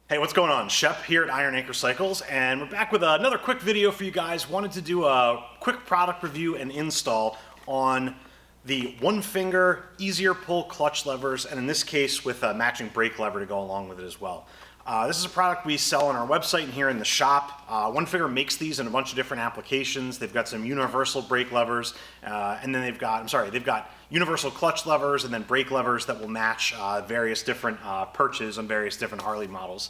Hey, what's going on? Shep here at Iron Anchor Cycles, and we're back with another quick video for you guys. Wanted to do a quick product review and install on the one finger, easier pull clutch levers, and in this case with a matching brake lever to go along with it as well. This is a product we sell on our website and here in the shop. One Finger makes these in a bunch of different applications. They've got some universal brake levers, and then they've got universal clutch levers and then brake levers that will match various different perches on various different Harley models.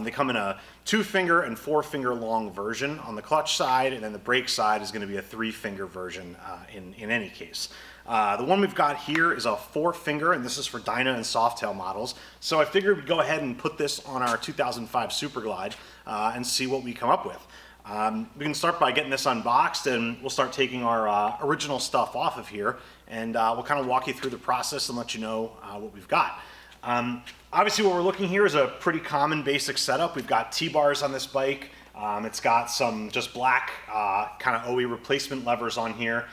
They come in a 2-finger and 4-finger long version on the clutch side, and then the brake side is going to be a 3-finger version in any case. The one we've got here is a 4-finger, and this is for Dyna and Softail models. So I figured we'd go ahead and put this on our 2005 Super Glide and see what we come up with. We can start by getting this unboxed, and we'll start taking our original stuff off of here, and we'll kind of walk you through the process and let you know what we've got. Obviously what we're looking here is a pretty common basic setup. We've got T-bars on this bike. It's got some just black kind of OE replacement levers on here.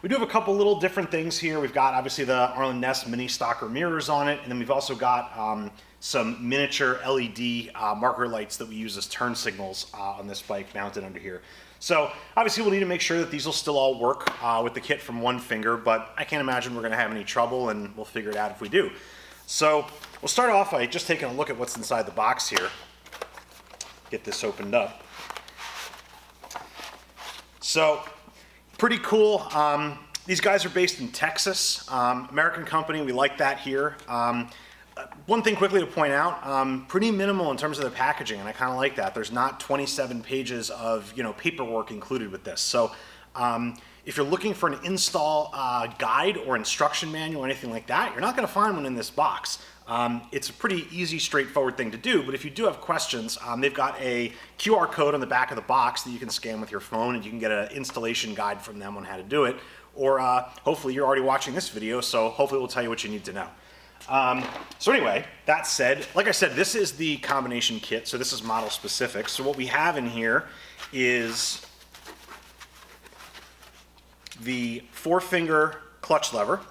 We do have a couple little different things here. We've got obviously the Arlen Ness mini stalker mirrors on it, and then we've also got some miniature LED marker lights that we use as turn signals on this bike mounted under here. So obviously we'll need to make sure that these will still all work with the kit from One Finger, but I can't imagine we're going to have any trouble, and we'll figure it out if we do. So we'll start off by just taking a look at what's inside the box here. Get this opened up. So pretty cool. These guys are based in Texas, American company. We like that here. One thing quickly to point out, pretty minimal in terms of the packaging, and I kind of like that. There's not 27 pages of paperwork included with this. So if you're looking for an install guide or instruction manual or anything like that, you're not going to find one in this box. It's a pretty easy, straightforward thing to do, but if you do have questions, they've got a QR code on the back of the box that you can scan with your phone, and you can get an installation guide from them on how to do it. Or hopefully you're already watching this video, so hopefully we'll tell you what you need to know. So anyway, that said, like I said, this is the combination kit, so this is model specific. So what we have in here is the 4-finger clutch lever.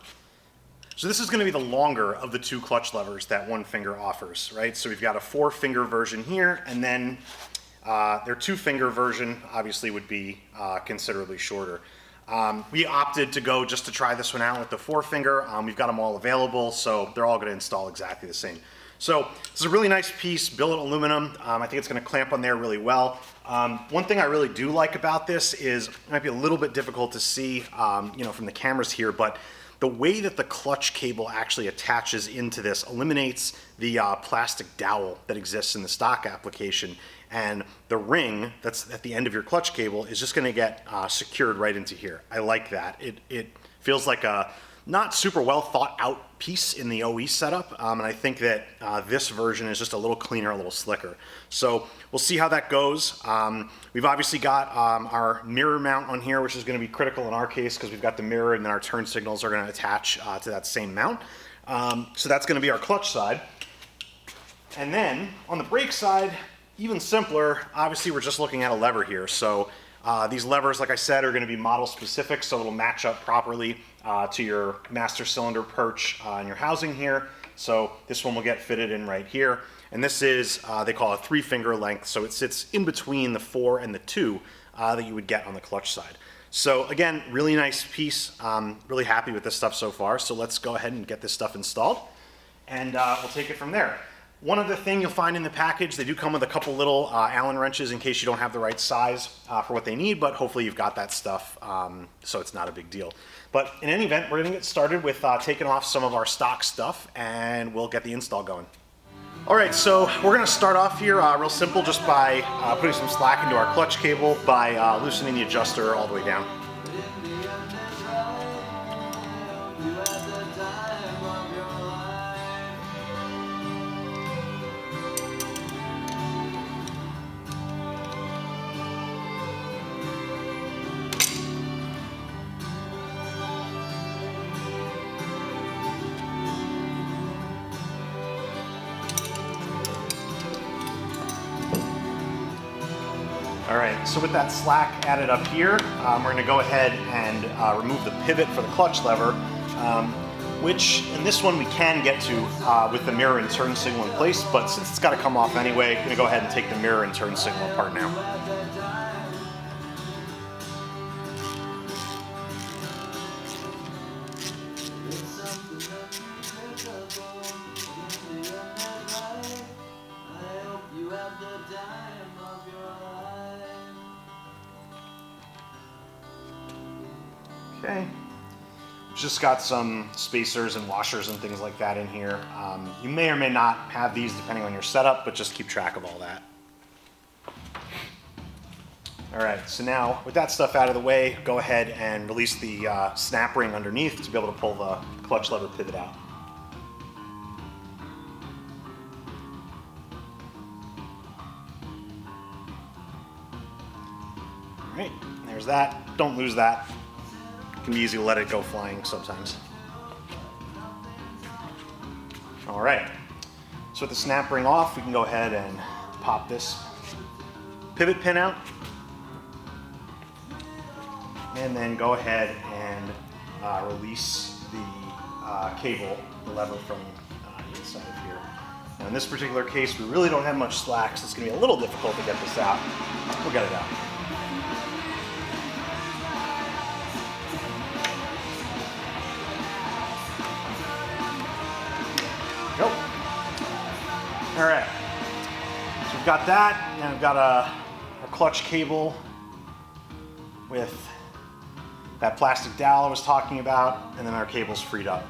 So this is going to be the longer of the 2 clutch levers that One Finger offers, right? So we've got a 4-finger version here, and then their 2-finger version obviously would be considerably shorter. We opted to go just to try this one out with the 4-finger. We've got them all available, so they're all going to install exactly the same. So this is a really nice piece, billet aluminum. I think it's going to clamp on there really well. One thing I really do like about this is, it might be a little bit difficult to see from the cameras here, but the way that the clutch cable actually attaches into this eliminates the plastic dowel that exists in the stock application, and the ring that's at the end of your clutch cable is just going to get secured right into here. I like that. It feels like a not super well thought out piece in the OE setup, and I think that this version is just a little cleaner, a little slicker. So we'll see how that goes. We've obviously got our mirror mount on here, which is going to be critical in our case because we've got the mirror and then our turn signals are going to attach to that same mount. So that's going to be our clutch side. And then on the brake side, even simpler, obviously we're just looking at a lever here. So these levers, like I said, are going to be model specific, so it'll match up properly to your master cylinder perch in your housing here. So this one will get fitted in right here. And this is, they call it 3-finger length, so it sits in between the 4 and the 2 that you would get on the clutch side. So again, really nice piece. Really happy with this stuff so far. So let's go ahead and get this stuff installed, and we'll take it from there. One other thing you'll find in the package, they do come with a couple little Allen wrenches in case you don't have the right size for what they need, but hopefully you've got that stuff, so it's not a big deal. But in any event, we're going to get started with taking off some of our stock stuff, and we'll get the install going. All right, so we're going to start off here real simple, just by putting some slack into our clutch cable by loosening the adjuster all the way down. All right, so with that slack added up here, we're going to go ahead and remove the pivot for the clutch lever. which in this one we can get to with the mirror and turn signal in place, but since it's got to come off anyway, I'm going to go ahead and take the mirror and turn signal apart now. Okay. Just got some spacers and washers and things like that in here. You may or may not have these depending on your setup, but just keep track of all that. All right, so now with that stuff out of the way, go ahead and release the snap ring underneath to be able to pull the clutch lever pivot out. All right, there's that. Don't lose that. It can be easy to let it go flying sometimes. All right, so with the snap ring off, we can go ahead and pop this pivot pin out. And then go ahead and release the cable, the lever from inside of here. Now in this particular case, we really don't have much slack, so it's going to be a little difficult to get this out. We'll get it out. Nope. All right. So we've got that. Now we've got our clutch cable with that plastic dowel I was talking about, and then our cable's freed up.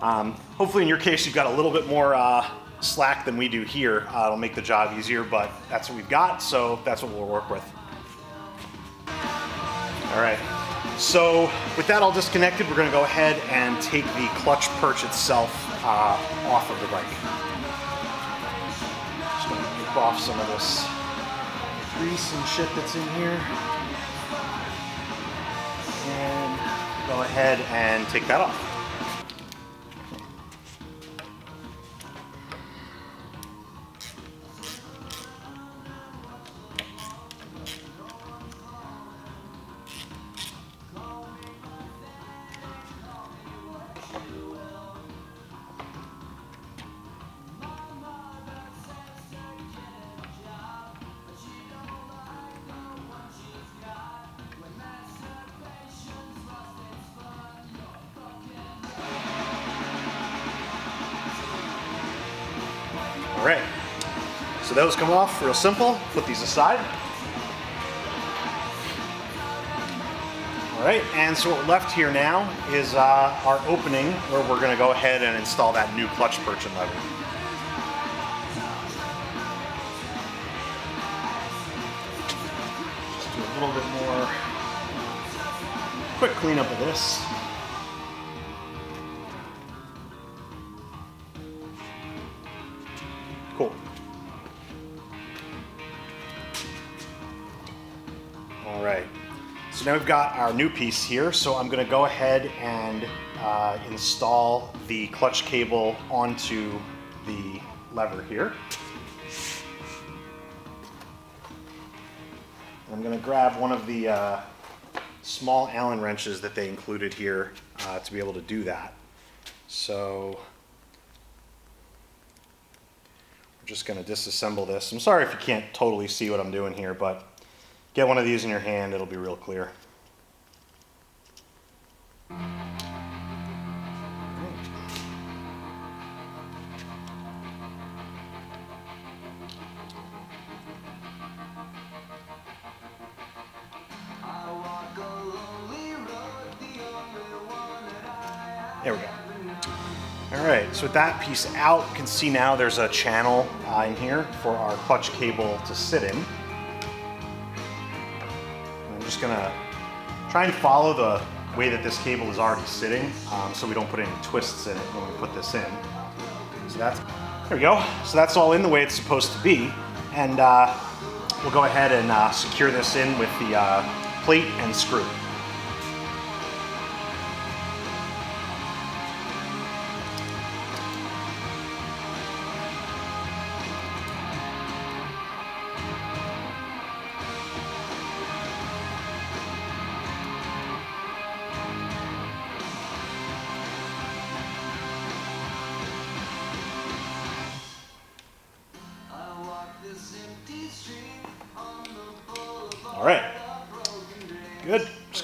Hopefully in your case you've got a little bit more slack than we do here. It'll make the job easier, but that's what we've got, so that's what we'll work with. All right, so with that all disconnected, we're gonna go ahead and take the clutch perch itself off of the bike. Just gonna rip off some of this grease and shit that's in here. And go ahead and take that off. All right, so those come off real simple. Put these aside. All right, and so what we're left here now is our opening where we're going to go ahead and install that new clutch perch and lever. Just do a little bit more quick cleanup of this. Cool. All right, so now we've got our new piece here, so I'm going to go ahead and install the clutch cable onto the lever here. I'm going to grab one of the small Allen wrenches that they included here to be able to do that. So just going to disassemble this. I'm sorry if you can't totally see what I'm doing here, but get one of these in your hand, it'll be real clear. There we go. All right, so with that piece out, you can see now there's a channel in here for our clutch cable to sit in. I'm just gonna try and follow the way that this cable is already sitting so we don't put any twists in it when we put this in. So there we go. So that's all in the way it's supposed to be. And we'll go ahead and secure this in with the plate and screw.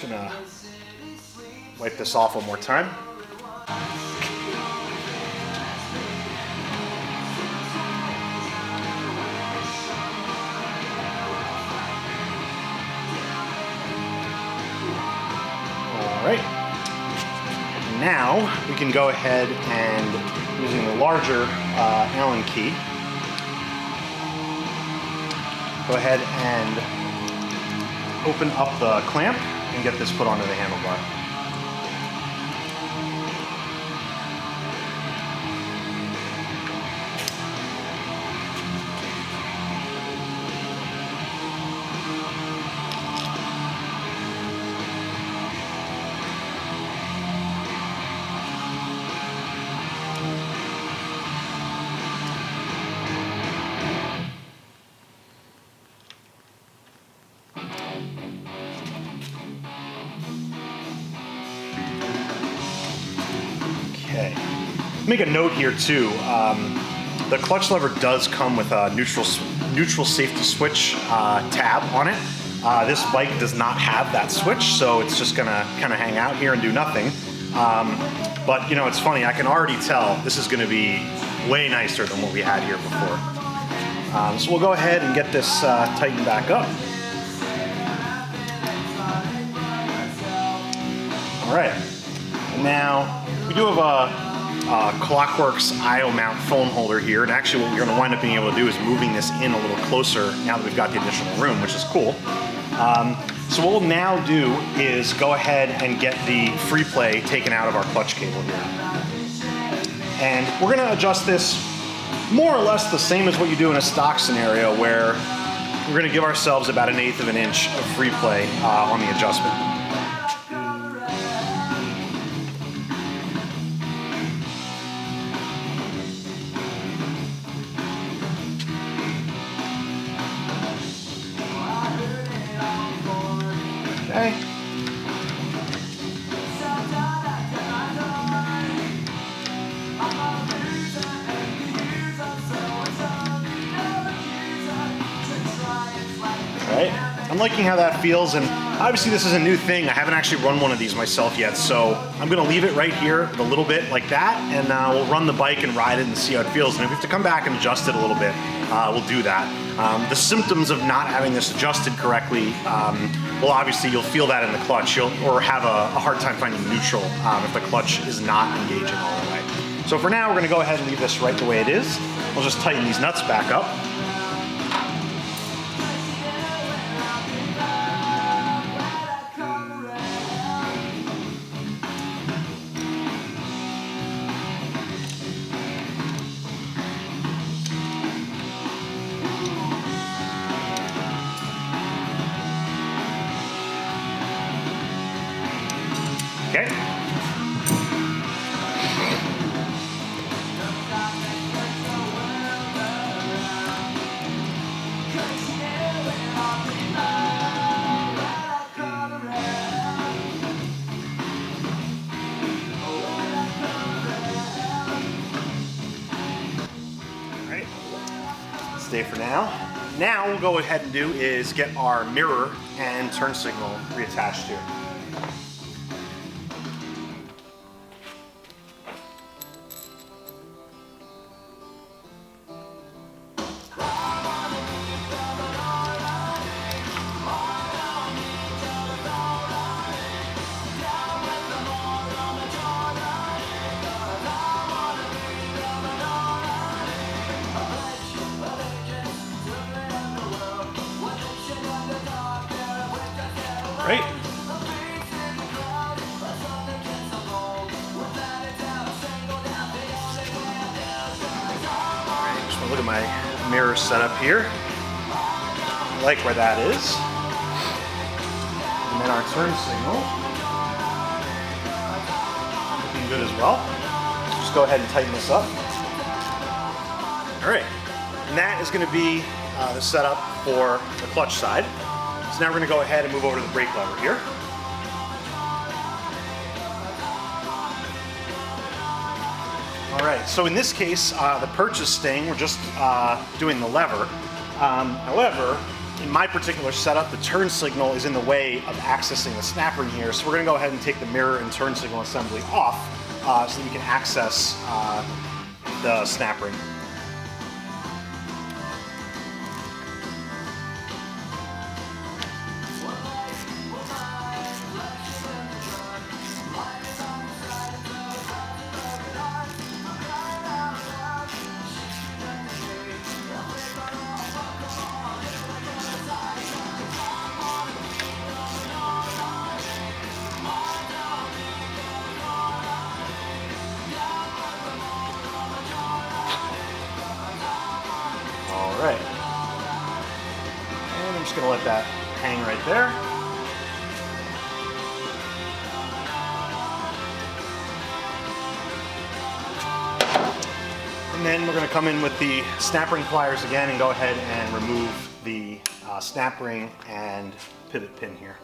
gonna wipe this off one more time. All right. Now we can go ahead and, using the larger Allen key, go ahead and open up the clamp and get this put onto the handlebar. Okay. Make a note here too. The clutch lever does come with a neutral safety switch tab on it. This bike does not have that switch, so it's just gonna kind of hang out here and do nothing. But you know, it's funny. I can already tell this is going to be way nicer than what we had here before. So we'll go ahead and get this tightened back up. All right. And now we do have a Clockworks IO mount phone holder here, and actually what we're going to wind up being able to do is moving this in a little closer now that we've got the additional room, which is cool. So what we'll now do is go ahead and get the free play taken out of our clutch cable here. And we're going to adjust this more or less the same as what you do in a stock scenario, where we're going to give ourselves about 1/8 of an inch of free play on the adjustment. Okay. Alright, I'm liking how that feels, and obviously this is a new thing. I haven't actually run one of these myself yet, so I'm going to leave it right here with a little bit like that, and we'll run the bike and ride it and see how it feels. And if we have to come back and adjust it a little bit, we'll do that. The symptoms of not having this adjusted correctly, well, obviously you'll feel that in the clutch, or have a hard time finding neutral if the clutch is not engaging all the way. So for now, we're going to go ahead and leave this right the way it is. We'll just tighten these nuts back up. Okay. Alright. Stay for now. Now we'll go ahead and do is get our mirror and turn signal reattached here. Right. Alright, just want to look at my mirror setup here. I like where that is. And then our turn signal. Looking good as well. Just go ahead and tighten this up. Alright, and that is going to be the setup for the clutch side. So now we're going to go ahead and move over to the brake lever here. Alright, so in this case, the purchase staying, we're just doing the lever. However, in my particular setup, the turn signal is in the way of accessing the snap ring here, so we're going to go ahead and take the mirror and turn signal assembly off so that we can access the snap ring. Alright, and I'm just going to let that hang right there. And then we're going to come in with the snap ring pliers again and go ahead and remove the snap ring and pivot pin here.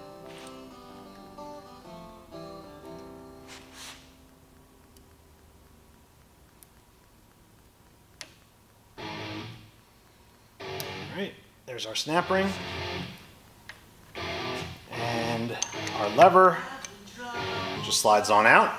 Alright, there's our snap ring, and our lever just slides on out.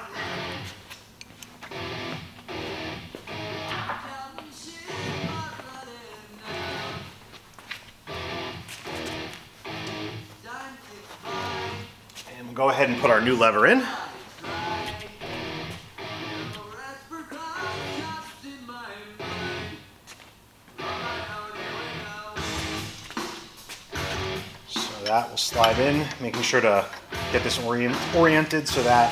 And we'll go ahead and put our new lever in. That will slide in, making sure to get this oriented so that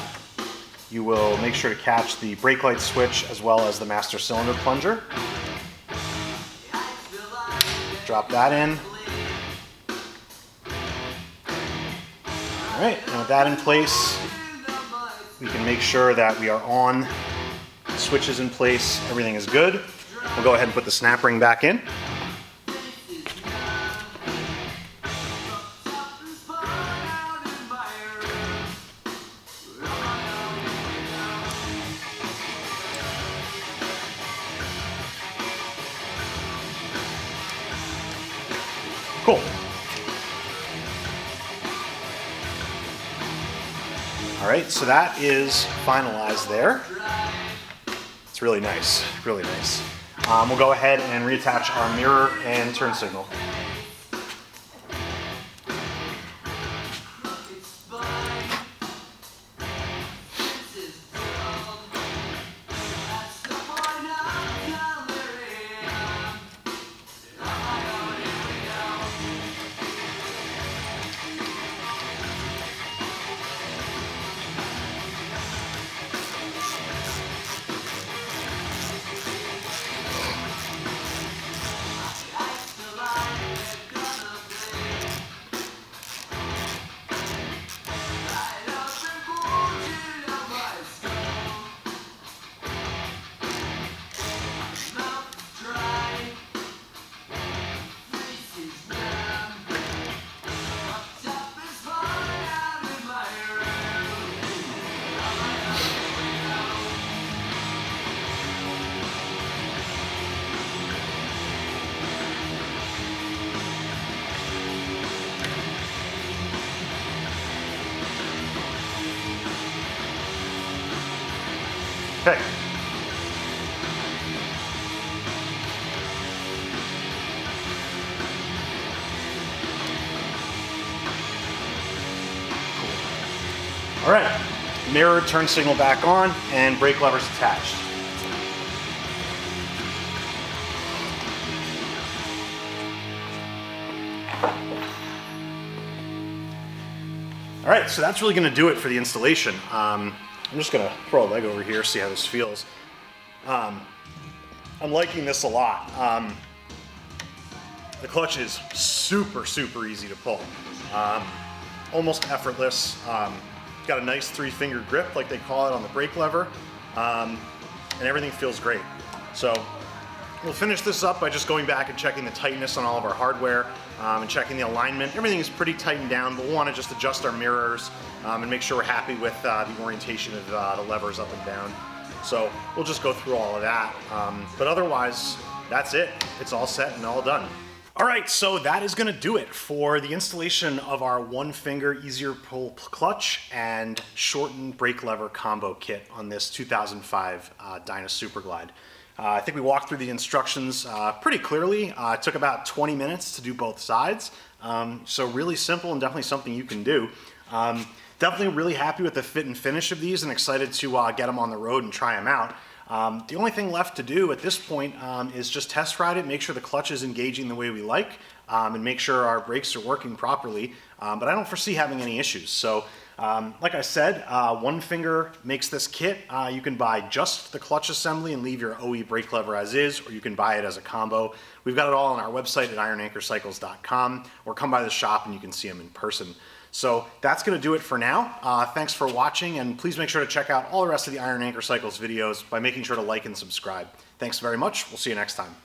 you will make sure to catch the brake light switch as well as the master cylinder plunger. Drop that in. Alright, and with that in place, we can make sure that we are on, the switch is in place, everything is good. We'll go ahead and put the snap ring back in. Cool. All right, so that is finalized there. It's really nice, really nice. We'll go ahead and reattach our mirror and turn signal. Okay. All right, mirror, turn signal back on, and brake levers attached. All right, so that's really going to do it for the installation. I'm just going to throw a leg over here, see how this feels. I'm liking this a lot. The clutch is super, super easy to pull. Almost effortless. Got a nice 3-finger grip like they call it on the brake lever. And everything feels great. So we'll finish this up by just going back and checking the tightness on all of our hardware and checking the alignment. Everything is pretty tightened down, but we'll want to just adjust our mirrors and make sure we're happy with the orientation of the levers up and down. So we'll just go through all of that. But otherwise, that's it. It's all set and all done. All right, so that is going to do it for the installation of our one finger easier pull clutch and shortened brake lever combo kit on this 2005 Dyna Super Glide. I think we walked through the instructions pretty clearly. It took about 20 minutes to do both sides, so really simple and definitely something you can do. Definitely really happy with the fit and finish of these and excited to get them on the road and try them out. The only thing left to do at this point is just test ride it, make sure the clutch is engaging the way we like, and make sure our brakes are working properly. But I don't foresee having any issues. So like I said, one finger makes this kit. You can buy just the clutch assembly and leave your OE brake lever as is, or you can buy it as a combo. We've got it all on our website at ironanchorcycles.com, or come by the shop and you can see them in person. So that's going to do it for now. Thanks for watching, and please make sure to check out all the rest of the Iron Anchor Cycles videos by making sure to like and subscribe. Thanks very much. We'll see you next time.